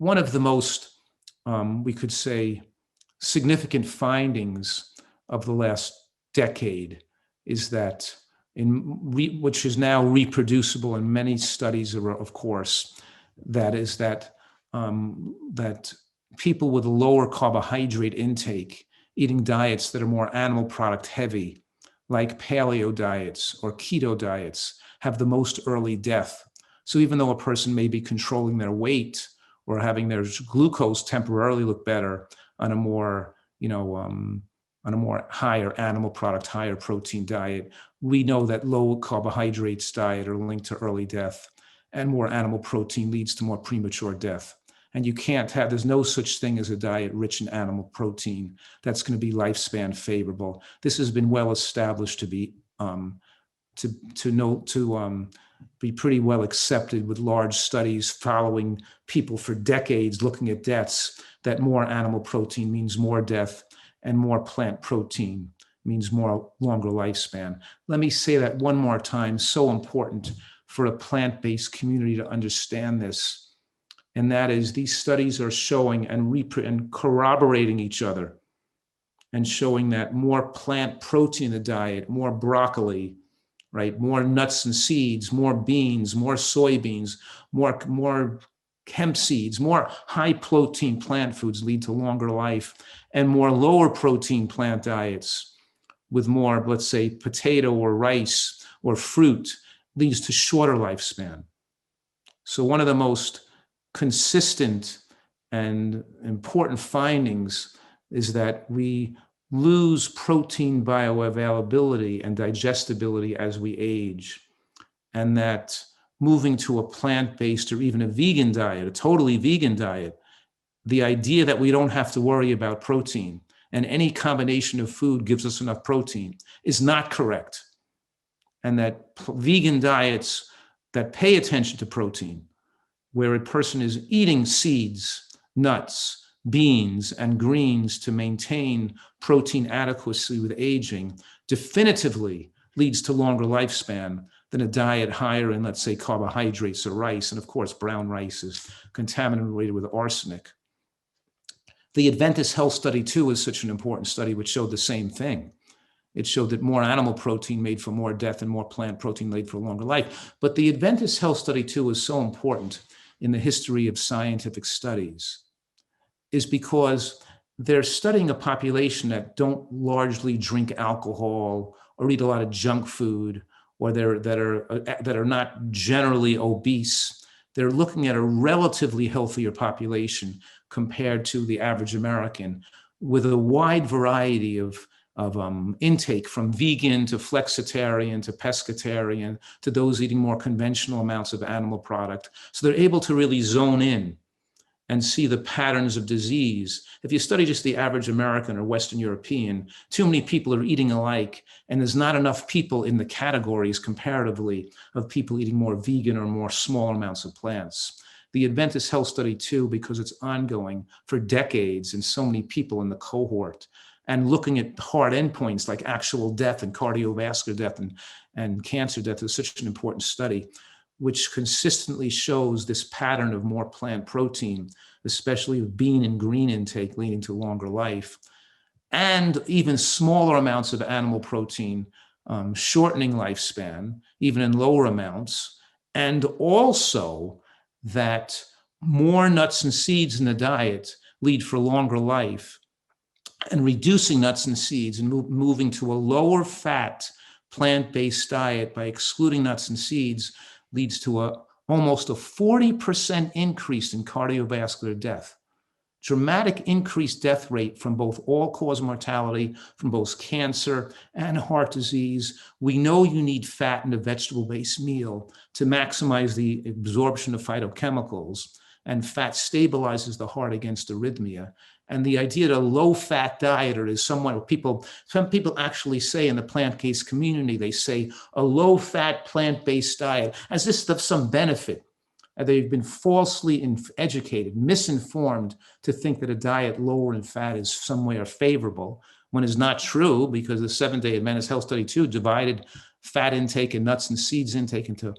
one of the most, we could say, significant findings of the last decade is that, which is now reproducible in many studies, of course, that is that people with a lower carbohydrate intake, eating diets that are more animal product heavy, like paleo diets or keto diets, have the most early death. So even though a person may be controlling their weight or having their glucose temporarily look better on a more, on a more higher animal product, higher protein diet, we know that low carbohydrates diet are linked to early death, and more animal protein leads to more premature death. And you can't have, there's no such thing as a diet rich in animal protein that's going to be lifespan favorable. This has been well established to be be pretty well accepted with large studies following people for decades, looking at deaths, that more animal protein means more death and more plant protein means longer lifespan. Let me say that one more time, so important for a plant-based community to understand this. And that is, these studies are showing and corroborating each other and showing that more plant protein in the diet, more broccoli, right, more nuts and seeds, more beans, more soybeans, more hemp seeds, more high protein plant foods lead to longer life, and more lower protein plant diets with more, let's say, potato or rice or fruit leads to shorter lifespan. So one of the most consistent and important findings is that we lose protein bioavailability and digestibility as we age, and that moving to a plant-based or even a vegan diet, a totally vegan diet, the idea that we don't have to worry about protein and any combination of food gives us enough protein is not correct. And that vegan diets that pay attention to protein, where a person is eating seeds, nuts, beans, and greens to maintain protein adequacy with aging, definitively leads to longer lifespan than a diet higher in, let's say, carbohydrates or rice. And of course, brown rice is contaminated with arsenic. The Adventist Health Study 2 is such an important study which showed the same thing. It showed that more animal protein made for more death and more plant protein made for longer life. But the Adventist Health Study 2 is so important in the history of scientific studies is because they're studying a population that don't largely drink alcohol or eat a lot of junk food, or that are not generally obese. They're looking at a relatively healthier population compared to the average American, with a wide variety of intake, from vegan to flexitarian to pescatarian to those eating more conventional amounts of animal product. So they're able to really zone in and see the patterns of disease. If you study just the average American or Western European, too many people are eating alike, and there's not enough people in the categories comparatively of people eating more vegan or more smaller amounts of plants. The Adventist Health Study 2, because it's ongoing for decades and so many people in the cohort, and looking at hard endpoints like actual death and cardiovascular death and cancer death, is such an important study, which consistently shows this pattern of more plant protein, especially of bean and green intake, leading to longer life, and even smaller amounts of animal protein, shortening lifespan, even in lower amounts, and also that more nuts and seeds in the diet lead for longer life, and reducing nuts and seeds and moving to a lower fat plant-based diet by excluding nuts and seeds leads to almost a 40% increase in cardiovascular death. Dramatic increased death rate from both all-cause mortality, from both cancer and heart disease. We know you need fat in a vegetable-based meal to maximize the absorption of phytochemicals, and fat stabilizes the heart against arrhythmia. And the idea that a low-fat diet is some people actually say in the plant-based community, they say a low-fat plant-based diet as if of some benefit. They've been falsely educated, misinformed to think that a diet lower in fat is somewhere favorable, when it's not true, because the Seventh-day Adventist Health Study 2 divided fat intake and nuts and seeds intake into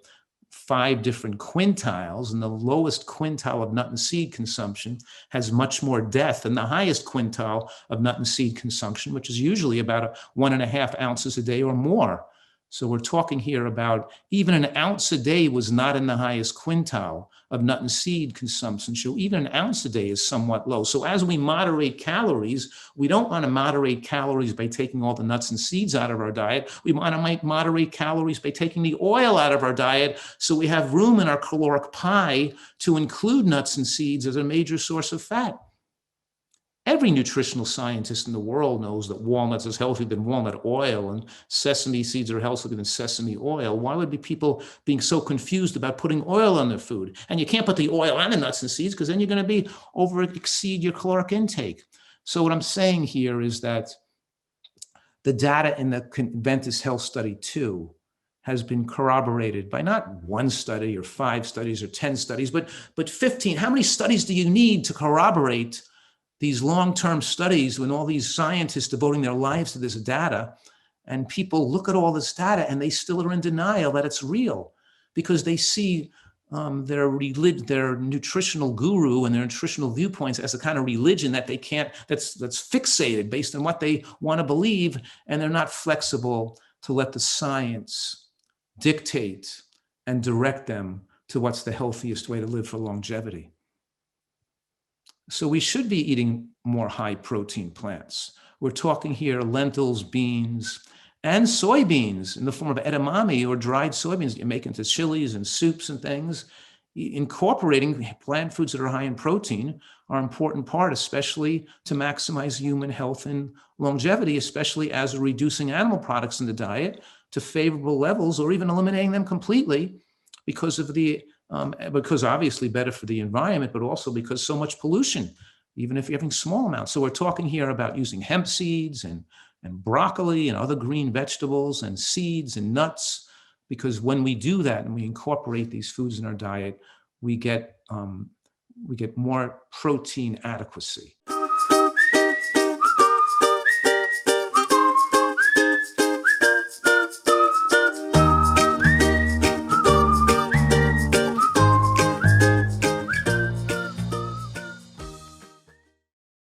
5 different quintiles, and the lowest quintile of nut and seed consumption has much more death than the highest quintile of nut and seed consumption, which is usually about 1.5 ounces a day or more. So we're talking here about even an ounce a day was not in the highest quintile of nut and seed consumption. So even an ounce a day is somewhat low. So as we moderate calories, we don't want to moderate calories by taking all the nuts and seeds out of our diet. We want to moderate calories by taking the oil out of our diet, so we have room in our caloric pie to include nuts and seeds as a major source of fat. Every nutritional scientist in the world knows that walnuts is healthier than walnut oil and sesame seeds are healthier than sesame oil. Why would be people being so confused about putting oil on their food? And you can't put the oil on the nuts and seeds because then you're going to exceed your caloric intake. So what I'm saying here is that the data in the Adventist Health Study 2 has been corroborated by not one study or 5 studies or 10 studies, but 15. How many studies do you need to corroborate these long-term studies when all these scientists devoting their lives to this data, and people look at all this data and they still are in denial that it's real because they see their nutritional guru and their nutritional viewpoints as a kind of religion that they can't, that's fixated based on what they want to believe, and they're not flexible to let the science dictate and direct them to what's the healthiest way to live for longevity. So we should be eating more high protein plants. We're talking here lentils, beans, and soybeans in the form of edamame or dried soybeans that you make into chilies and soups and things. Incorporating plant foods that are high in protein are an important part, especially to maximize human health and longevity, especially as we're reducing animal products in the diet to favorable levels or even eliminating them completely because obviously better for the environment, but also because so much pollution, even if you're having small amounts. So we're talking here about using hemp seeds and broccoli and other green vegetables and seeds and nuts, because when we do that and we incorporate these foods in our diet, we get more protein adequacy.